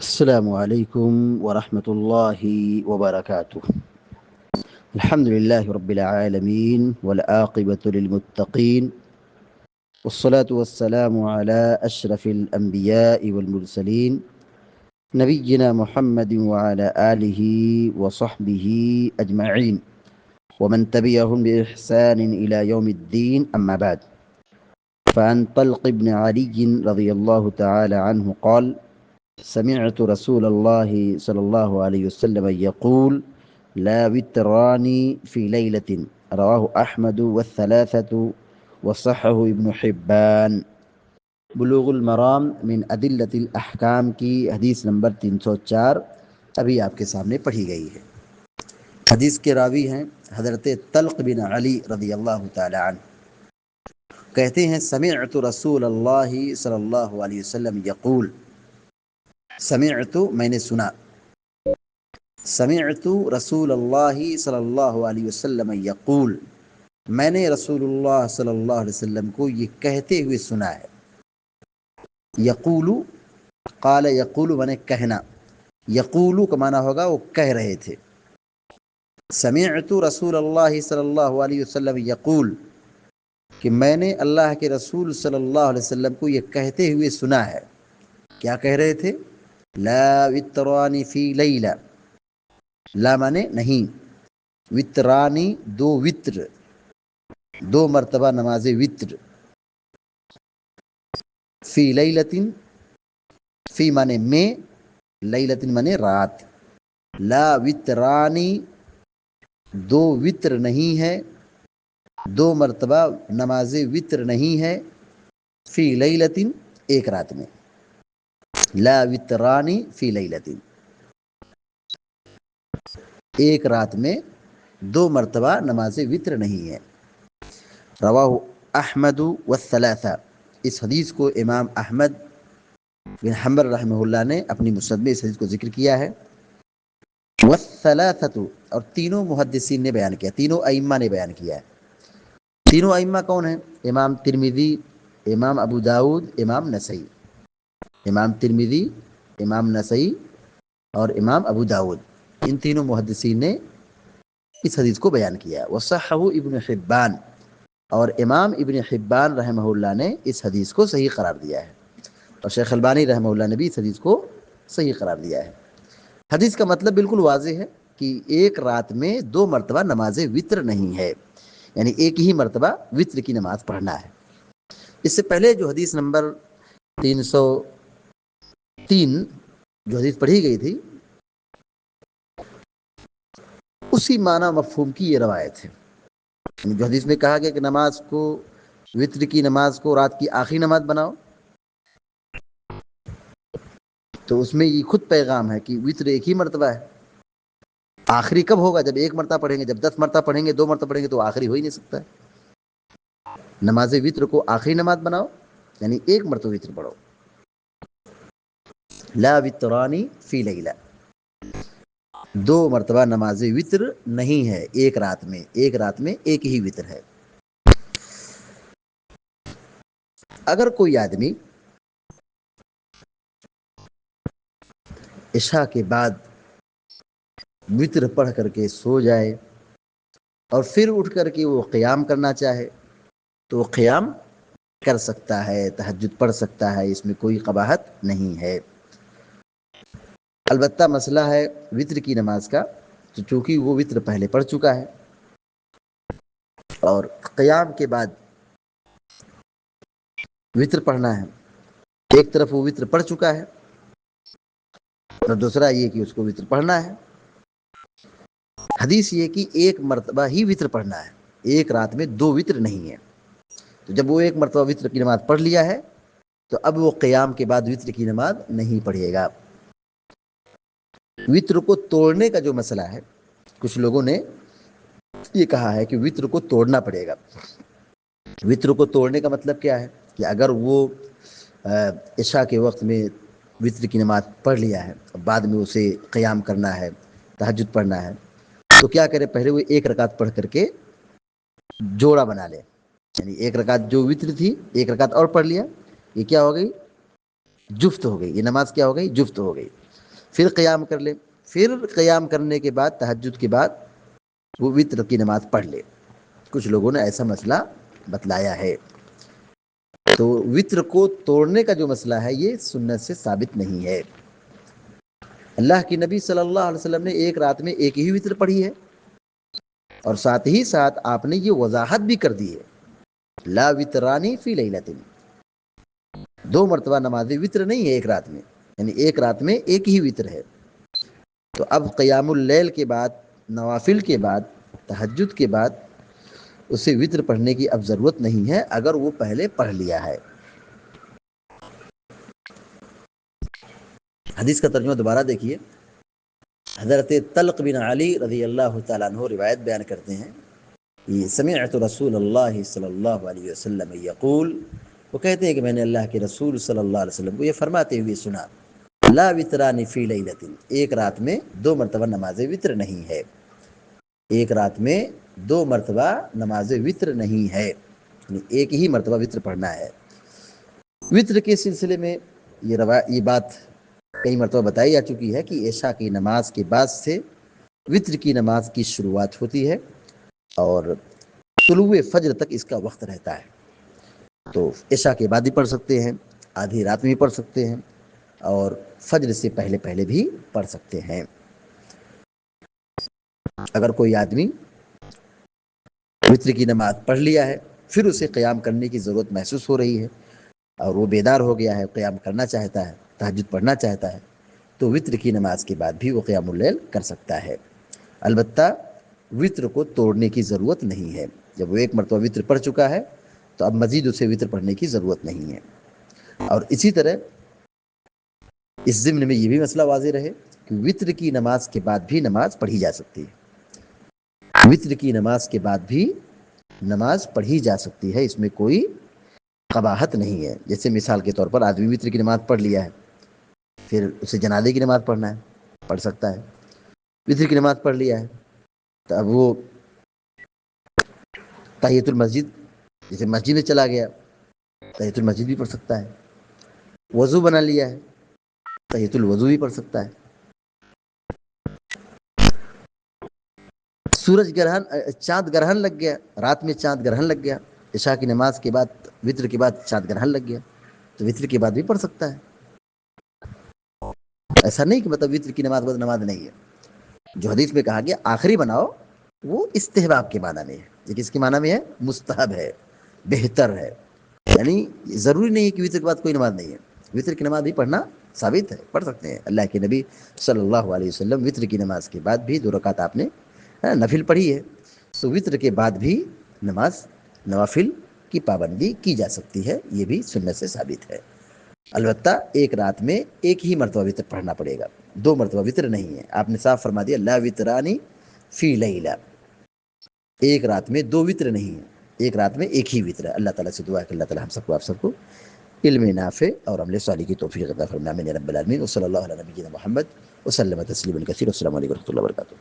السلام عليكم ورحمة الله وبركاته. الحمد لله رب العالمين والعاقبة للمتقين والصلاة والسلام على أشرف الأنبياء والمرسلين نبينا محمد وعلى آله وصحبه أجمعين ومن تبعهم بإحسان إلى يوم الدين. أما بعد، فعن طلق بن علي رضي الله تعالى عنه قال: سمعت رسول الله صلى الله عليه وسلم يقول: لا وتران في ليلة. رواه أحمد والثلاثة وصححه ابن حبان. بلوغ المرام من ادلت الاحکام کی حدیث نمبر 304 ابھی آپ کے سامنے پڑھی گئی ہے۔ حدیث کے راوی ہیں حضرت طلق بن علی رضی اللہ تعالی عنہ، کہتے ہیں سمعت رسول اللہ صلی اللہ علیہ وسلم یقول، سمعت میں نے سنا، سمعت رسول اللہ صلی اللہ علیہ وسلم یقول، میں نے رسول اللہ صلی اللہ علیہ وسلم کو یہ کہتے ہوئے سنا ہے۔ یقولو، قال یقولو میں نے کہنا، یقولو کا معنی ہوگا وہ کہہ رہے تھے۔ سمعت رسول اللہ صلی اللہ علیہ وسلم یقول، کہ میں نے اللہ کے رسول صلی اللہ علیہ وسلم کو یہ کہتے ہوئے سنا ہے۔ کیا کہہ رہے تھے؟ لا وترانی فی لیلہ، لا مانے نہیں، وترانی دو وتر، دو مرتبہ نماز وتر، فی لیلتن، فی مانے میں، لیلتن مانے رات، لا وترانی دو وتر نہیں ہے، دو مرتبہ نماز وتر نہیں ہے، فی لیلتن ایک رات میں، لا وترانی فی لیلتن ایک رات میں دو مرتبہ نماز وتر نہیں ہے۔ رواہ احمد والثلاثہ، اس حدیث کو امام احمد بن حنبل رحمہ اللہ نے اپنی مسند میں اس حدیث کو ذکر کیا ہے۔ والثلاثۃ، اور تینوں محدثین نے بیان کیا، تینوں ائمہ نے بیان کیا ہے۔ تینوں ائمہ کون ہیں؟ امام ترمذی، امام ابو داؤد، امام نسائی، امام ترمذی، امام نسائی اور امام ابو داؤد، ان تینوں محدثین نے اس حدیث کو بیان کیا۔ وصححہ ابن حبان، اور امام ابن حبان رحمہ اللہ نے اس حدیث کو صحیح قرار دیا ہے، اور شیخ البانی رحمہ اللہ نے بھی اس حدیث کو صحیح قرار دیا ہے۔ حدیث کا مطلب بالکل واضح ہے کہ ایک رات میں دو مرتبہ نماز وتر نہیں ہے، یعنی ایک ہی مرتبہ وتر کی نماز پڑھنا ہے۔ اس سے پہلے جو حدیث نمبر 303 جو حدیث پڑھی گئی تھی، اسی معنی مفہوم کی یہ روایت ہے۔ جو حدیث میں کہا گیا کہ نماز کو، وتر کی نماز کو رات کی آخری نماز بناؤ، تو اس میں یہ خود پیغام ہے کہ وتر ایک ہی مرتبہ ہے۔ آخری کب ہوگا؟ جب ایک مرتبہ پڑھیں گے، جب 10 مرتبہ پڑھیں گے، 2 مرتبہ پڑھیں گے تو آخری ہو ہی نہیں سکتا ہے۔ نماز وتر کو آخری نماز بناؤ، یعنی ایک مرتبہ وتر پڑھو۔ لا وترانی فی لیلہ، دو مرتبہ نماز وتر نہیں ہے ایک رات میں، ایک رات میں ایک ہی وتر ہے۔ اگر کوئی آدمی عشاء کے بعد وتر پڑھ کر کے سو جائے اور پھر اٹھ کر کے وہ قیام کرنا چاہے تو وہ قیام کر سکتا ہے، تہجد پڑھ سکتا ہے، اس میں کوئی قباحت نہیں ہے۔ البتہ مسئلہ ہے وتر کی نماز کا، تو چونکہ وہ وتر پہلے پڑھ چکا ہے اور قیام کے بعد وتر پڑھنا ہے، ایک طرف وہ وتر پڑھ چکا ہے اور دوسرا یہ کہ اس کو وتر پڑھنا ہے۔ حدیث یہ کہ ایک مرتبہ ہی وتر پڑھنا ہے، ایک رات میں دو وتر نہیں ہے۔ تو جب وہ ایک مرتبہ وتر کی نماز پڑھ لیا ہے تو اب وہ قیام کے بعد وتر کی نماز نہیں پڑھے گا۔ وتر کو توڑنے کا جو مسئلہ ہے، کچھ لوگوں نے یہ کہا ہے کہ وتر کو توڑنا پڑے گا۔ وتر کو توڑنے کا مطلب کیا ہے کہ اگر وہ عشاء کے وقت میں وتر کی نماز پڑھ لیا ہے، بعد میں اسے قیام کرنا ہے، تہجد پڑھنا ہے، تو کیا کرے؟ پہلے وہ ایک رکعت پڑھ کر کے جوڑا بنا لے، یعنی ایک رکعت جو وتر تھی ایک رکعت اور پڑھ لیا، یہ کیا ہو گئی؟ جفت ہو گئی، یہ نماز کیا ہو گئی؟ جفت ہو گئی۔ پھر قیام کر لے، پھر قیام کرنے کے بعد تہجد کے بعد وہ وطر کی نماز پڑھ لے۔ کچھ لوگوں نے ایسا مسئلہ بتلایا ہے۔ تو وطر کو توڑنے کا جو مسئلہ ہے یہ سنت سے ثابت نہیں ہے۔ اللہ کی نبی صلی اللہ علیہ وسلم نے ایک رات میں ایک ہی وطر پڑھی ہے، اور ساتھ ہی ساتھ آپ نے یہ وضاحت بھی کر دی ہے، لا وطرانی فی لیلۃ، 2 مرتبہ نماز وطر نہیں ہے ایک رات میں، یعنی ایک رات میں ایک ہی وطر ہے۔ تو اب قیام اللیل کے بعد، نوافل کے بعد، تہجد کے بعد اسے وطر پڑھنے کی اب ضرورت نہیں ہے اگر وہ پہلے پڑھ لیا ہے۔ حدیث کا ترجمہ دوبارہ دیکھیے۔ حضرت طلق بن علی رضی اللہ تعالیٰ عنہ روایت بیان کرتے ہیں، سمعت رسول اللہ صلی اللہ علیہ وسلم یقول، وہ کہتے ہیں کہ میں نے اللہ کے رسول صلی اللہ علیہ وسلم کو یہ فرماتے ہوئے سنا، لا وطران فی لیلۃ، ایک رات میں 2 مرتبہ نماز وطر نہیں ہے، ایک رات میں 2 مرتبہ نماز وطر نہیں ہے، ایک ہی مرتبہ وطر پڑھنا ہے۔ وطر کے سلسلے میں یہ بات کئی مرتبہ بتائی جا چکی ہے کہ عشاء کی نماز کے بعد سے وطر کی نماز کی شروعات ہوتی ہے اور طلوع فجر تک اس کا وقت رہتا ہے۔ تو عشاء کے بعد بھی پڑھ سکتے ہیں، آدھی رات میں بھی پڑھ سکتے ہیں، اور فجر سے پہلے پہلے بھی پڑھ سکتے ہیں۔ اگر کوئی آدمی وطر کی نماز پڑھ لیا ہے، پھر اسے قیام کرنے کی ضرورت محسوس ہو رہی ہے اور وہ بیدار ہو گیا ہے، قیام کرنا چاہتا ہے، تہجد پڑھنا چاہتا ہے، تو وطر کی نماز کے بعد بھی وہ قیام اللیل کر سکتا ہے۔ البتہ وطر کو توڑنے کی ضرورت نہیں ہے۔ جب وہ ایک مرتبہ وطر پڑھ چکا ہے تو اب مزید اسے وطر پڑھنے کی ضرورت نہیں ہے۔ اور اسی طرح اس ضمن میں یہ بھی مسئلہ واضح رہے کہ وطر کی نماز کے بعد بھی نماز پڑھی جا سکتی ہے، وطر کی نماز کے بعد بھی نماز پڑھی جا سکتی ہے، اس میں کوئی قباحت نہیں ہے۔ جیسے مثال کے طور پر آدمی وطر کی نماز پڑھ لیا ہے، پھر اسے جنازے کی نماز پڑھنا ہے، پڑھ سکتا ہے۔ وطر کی نماز پڑھ لیا ہے تو اب وہ تحیۃ المسجد، جیسے مسجد میں چلا گیا، تحیۃ المسجد بھی پڑھ سکتا ہے۔ وضو بنا لیا ہے، تحیۃ الوضو بھی پڑھ سکتا ہے۔ چاند گرہن لگ گیا، رات میں چاند گرہن لگ گیا، عشاء کی نماز کے بعد، وطر کے بعد چاند گرہن لگ گیا، تو وطر کے بعد بھی پڑھ سکتا ہے۔ ایسا نہیں کہ مطلب وطر کی نماز بعد نماز نہیں ہے۔ جو حدیث میں کہا گیا آخری بناؤ، وہ استحباب کے معنی میں ہے، یہ کس کے معنی میں ہے؟ مستحب ہے، بہتر ہے، یعنی ضروری نہیں ہے کہ وطر کے بعد کوئی نماز نہیں ہے، وطر کی نماز بھی پڑھنا ثابت ہے، پڑھ سکتے ہیں۔ اللہ کے نبی صلی اللہ علیہ وسلم وطر کی نماز کے بعد بھی 2 رکعت آپ نے نفل پڑھی ہے، تو وطر کے بعد بھی نوافل کی پابندی کی جا سکتی ہے، یہ بھی سنت سے ثابت ہے۔ البتہ ایک رات میں ایک ہی مرتبہ وطر پڑھنا پڑے گا، 2 مرتبہ وطر نہیں ہے۔ آپ نے صاف فرما دیا، لا وطرانی فی لیلہ، ایک رات میں 2 وطر نہیں ہے، ایک رات میں ایک ہی وطر ہے۔ اللہ تعالیٰ سے دعا ہے کہ اللہ تعالیٰ ہم سب کو، آپ سب کو علم نافع اور عمل صالح کی توفیق عطا فرمائے، آمین یا رب العالمین۔ وصلی اللہ علی نبینا محمد وسلم تسلیما کثیرا۔ السلام علیکم و رحمۃ اللہ وبرکاتہ۔